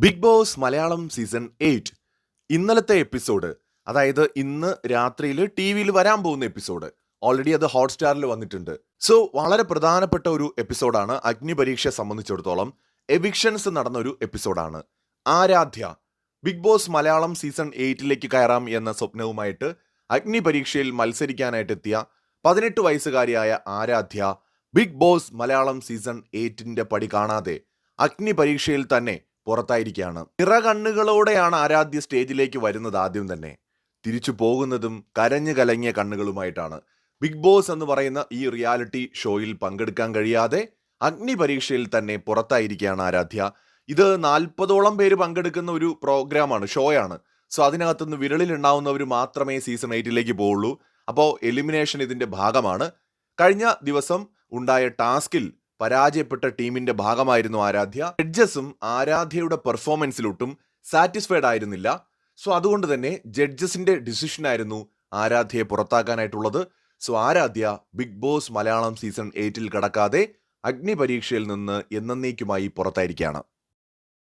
Big Boss Malayalam season 8 ഇന്നലത്തെ episode, അതായത് ഇന്ന് രാത്രിയിൽ ടി വിയിൽ വരാൻ പോകുന്ന എപ്പിസോഡ് ഓൾറെഡി അത് ഹോട്ട്സ്റ്റാറിൽ വന്നിട്ടുണ്ട്. സോ വളരെ പ്രധാനപ്പെട്ട ഒരു എപ്പിസോഡാണ്. അഗ്നിപരീക്ഷ സംബന്ധിച്ചിടത്തോളം എവിക്ഷൻസ് നടന്ന ഒരു എപ്പിസോഡാണ്. Aaradhya Bigg Boss Malayalam season 8ലേക്ക് കയറാം എന്ന സ്വപ്നവുമായിട്ട് അഗ്നിപരീക്ഷയിൽ മത്സരിക്കാനായിട്ടെത്തിയ 18 വയസ്സുകാരിയായ Aaradhya Bigg Boss Malayalam season 8ന്റെ പടി കാണാതെ അഗ്നിപരീക്ഷയിൽ തന്നെ പുറത്തായിരിക്കുകയാണ്. നിറകണ്ണുകളോടെയാണ് ആരാധ്യ സ്റ്റേജിലേക്ക് വരുന്നത്. ആദ്യം തന്നെ തിരിച്ചു പോകുന്നതും കരഞ്ഞു കലങ്ങിയ കണ്ണുകളുമായിട്ടാണ്. ബിഗ് ബോസ് എന്ന് പറയുന്ന ഈ റിയാലിറ്റി ഷോയിൽ പങ്കെടുക്കാൻ കഴിയാതെ അഗ്നിപരീക്ഷയിൽ തന്നെ പുറത്തായിരിക്കുകയാണ് ആരാധ്യ. ഇത് 40ഓളം പേര് പങ്കെടുക്കുന്ന ഒരു പ്രോഗ്രാമാണ്, ഷോയാണ്. സോ അതിനകത്തുനിന്ന് വിരളിലുണ്ടാവുന്നവർ മാത്രമേ സീസൺ 8ലേക്ക് പോവുള്ളൂ. അപ്പോൾ എലിമിനേഷൻ ഇതിന്റെ ഭാഗമാണ്. കഴിഞ്ഞ ദിവസം ഉണ്ടായ ടാസ്കിൽ പരാജയപ്പെട്ട ടീമിന്റെ ഭാഗമായിരുന്നു ആരാധ്യ. ജഡ്ജസും ആരാധ്യയുടെ പെർഫോമൻസിലൊട്ടും സാറ്റിസ്ഫൈഡ് ആയിരുന്നില്ല. സോ അതുകൊണ്ട് തന്നെ ജഡ്ജസിന്റെ ഡിസിഷനായിരുന്നു ആരാധ്യയെ പുറത്താക്കാനായിട്ടുള്ളത്. So Aaradhya Bigg Boss Malayalam season 8ൽ കടക്കാതെ അഗ്നിപരീക്ഷയിൽ നിന്ന് എന്നേക്കുമായി പുറത്തായിരിക്കുകയാണ്.